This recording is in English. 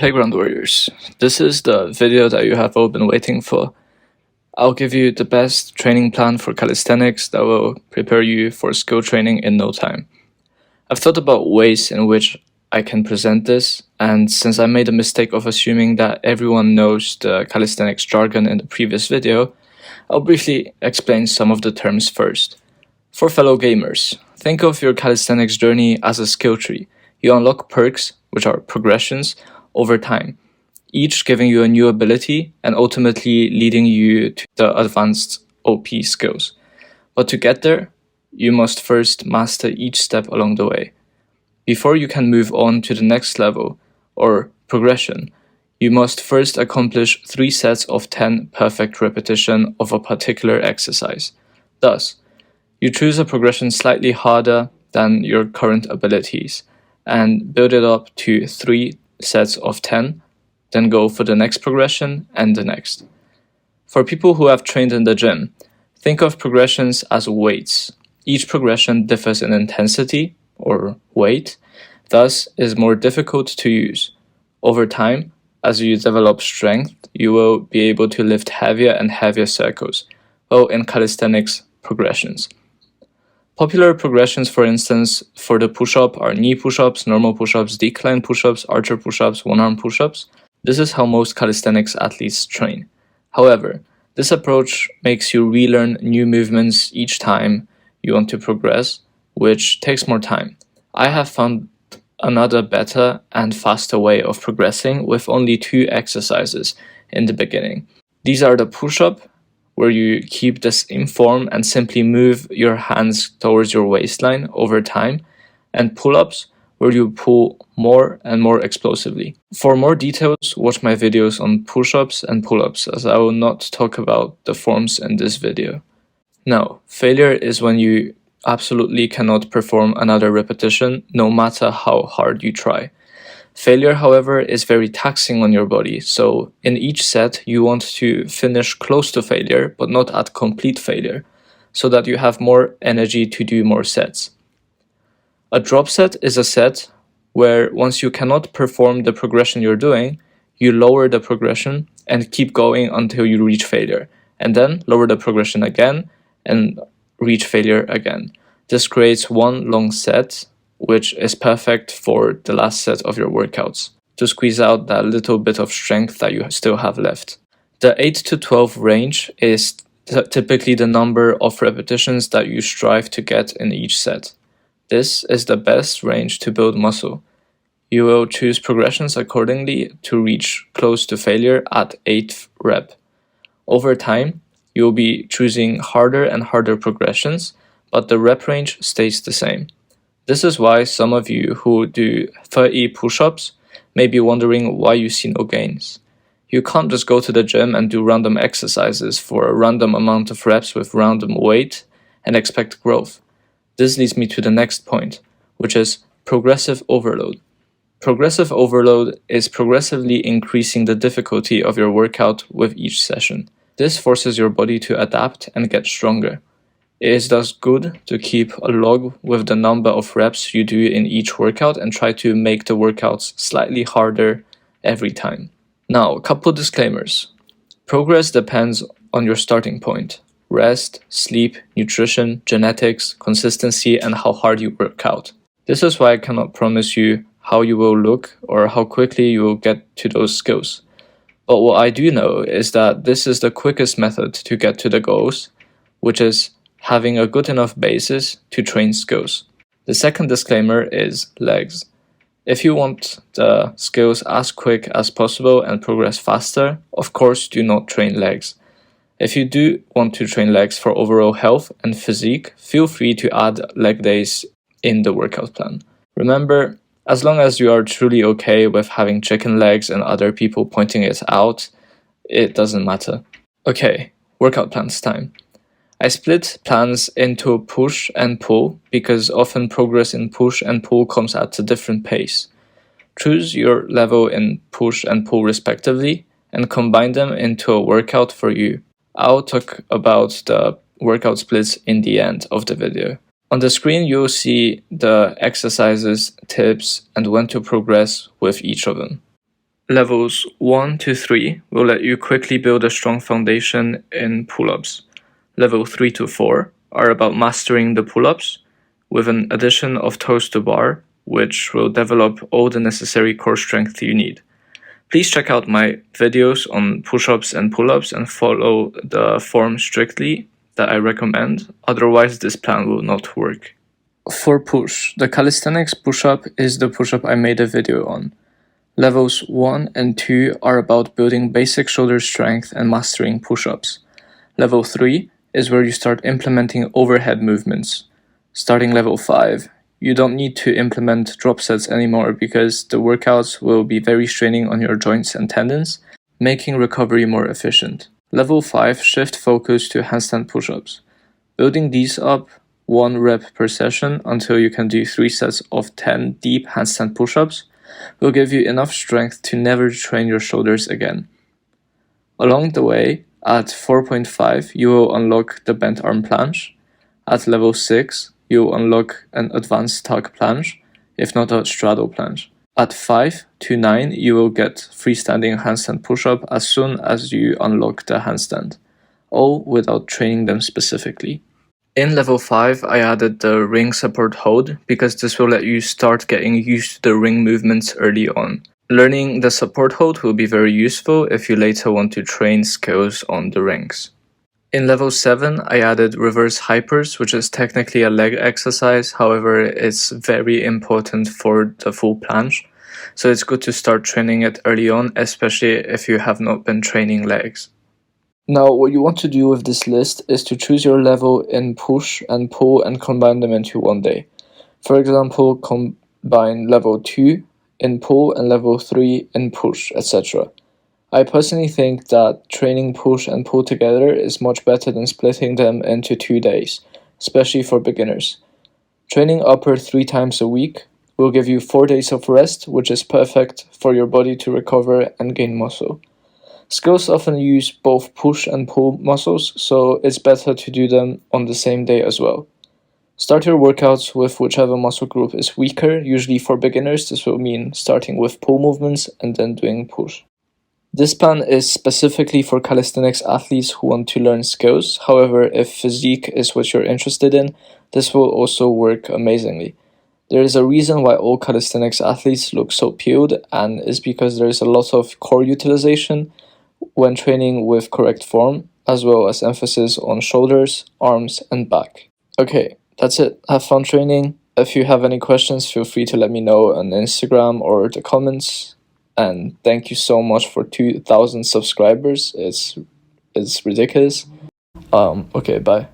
Playground warriors, this is the video that you have all been waiting for. I'll give you the best training plan for calisthenics that will prepare you for skill training in no time. I've thought about ways in which I can present this, and since I made a mistake of assuming that everyone knows the calisthenics jargon in the previous video, I'll briefly explain some of the terms first. For fellow gamers, think of your calisthenics journey as a skill tree. You unlock perks, which are progressions, over time, each giving you a new ability and ultimately leading you to the advanced OP skills. But to get there, you must first master each step along the way. Before you can move on to the next level, or progression, you must first accomplish 3 sets of 10 perfect repetition of a particular exercise. Thus, you choose a progression slightly harder than your current abilities and build it up to 3 sets of 10, then go for the next progression and the next. For people who have trained in the gym, think of progressions as weights. Each progression differs in intensity or weight, thus is more difficult to use. Over time, as you develop strength, you will be able to lift heavier and heavier circles, well in calisthenics progressions. Popular progressions, for instance, for the push-up are knee push-ups, normal push-ups, decline push-ups, archer push-ups, one-arm push-ups. This is how most calisthenics athletes train. However, this approach makes you relearn new movements each time you want to progress, which takes more time. I have found another better and faster way of progressing with only 2 exercises in the beginning. These are the push-up, where you keep the same form and simply move your hands towards your waistline over time, and pull-ups, where you pull more and more explosively. For more details, watch my videos on push-ups and pull-ups, as I will not talk about the forms in this video. Now, failure is when you absolutely cannot perform another repetition, no matter how hard you try. Failure, however, is very taxing on your body, so in each set you want to finish close to failure, but not at complete failure, so that you have more energy to do more sets. A drop set is a set where once you cannot perform the progression you're doing, you lower the progression and keep going until you reach failure, and then lower the progression again and reach failure again. This creates one long set, which is perfect for the last set of your workouts, to squeeze out that little bit of strength that you still have left. The 8 to 12 range is typically the number of repetitions that you strive to get in each set. This is the best range to build muscle. You will choose progressions accordingly to reach close to failure at 8th rep. Over time, you will be choosing harder and harder progressions, but the rep range stays the same. This is why some of you who do 30 push-ups may be wondering why you see no gains. You can't just go to the gym and do random exercises for a random amount of reps with random weight and expect growth. This leads me to the next point, which is progressive overload. Progressive overload is progressively increasing the difficulty of your workout with each session. This forces your body to adapt and get stronger. It is thus good to keep a log with the number of reps you do in each workout and try to make the workouts slightly harder every time. Now, a couple disclaimers. Progress depends on your starting point: rest, sleep, nutrition, genetics, consistency, and how hard you work out. This is why I cannot promise you how you will look or how quickly you will get to those skills. But what I do know is that this is the quickest method to get to the goals, which is having a good enough basis to train skills. The second disclaimer is legs. If you want the skills as quick as possible and progress faster, of course do not train legs. If you do want to train legs for overall health and physique, feel free to add leg days in the workout plan. Remember, as long as you are truly okay with having chicken legs and other people pointing it out, it doesn't matter. Okay, workout plans time. I split plans into push and pull because often progress in push and pull comes at a different pace. Choose your level in push and pull respectively and combine them into a workout for you. I'll talk about the workout splits in the end of the video. On the screen, you'll see the exercises, tips, and when to progress with each of them. Levels 1 to 3 will let you quickly build a strong foundation in pull-ups. Level 3 to 4 are about mastering the pull-ups, with an addition of toes to bar, which will develop all the necessary core strength you need. Please check out my videos on push-ups and pull-ups and follow the form strictly that I recommend, otherwise this plan will not work. For push, the calisthenics push-up is the push-up I made a video on. Levels 1 and 2 are about building basic shoulder strength and mastering push-ups. Level 3 is where you start implementing overhead movements. Starting level 5, you don't need to implement drop sets anymore because the workouts will be very straining on your joints and tendons, making recovery more efficient. Level 5 shift focus to handstand push-ups. Building these up 1 rep per session until you can do 3 sets of 10 deep handstand push-ups will give you enough strength to never train your shoulders again. Along the way, at 4.5, you will unlock the bent arm planche. At level 6, you will unlock an advanced tuck planche, if not a straddle planche. At 5 to 9, you will get freestanding handstand push-up as soon as you unlock the handstand, all without training them specifically. In level 5, I added the ring support hold because this will let you start getting used to the ring movements early on. Learning the support hold will be very useful if you later want to train skills on the rings. In level 7, I added reverse hypers, which is technically a leg exercise, however it's very important for the full planche, so it's good to start training it early on, especially if you have not been training legs. Now, what you want to do with this list is to choose your level in push and pull and combine them into one day. For example, combine level 2 in pull and level 3 in push, etc. I personally think that training push and pull together is much better than splitting them into 2 days, especially for beginners. Training upper 3 times a week will give you 4 days of rest, which is perfect for your body to recover and gain muscle. Skills often use both push and pull muscles, so it's better to do them on the same day as well. Start your workouts with whichever muscle group is weaker. Usually for beginners, this will mean starting with pull movements and then doing push. This plan is specifically for calisthenics athletes who want to learn skills. However, if physique is what you're interested in, this will also work amazingly. There is a reason why all calisthenics athletes look so peeled, and is because there is a lot of core utilization when training with correct form, as well as emphasis on shoulders, arms, and back. Okay, that's it. Have fun training. If you have any questions, feel free to let me know on Instagram or the comments. And thank you so much for 2,000 subscribers. It's ridiculous. Okay, bye.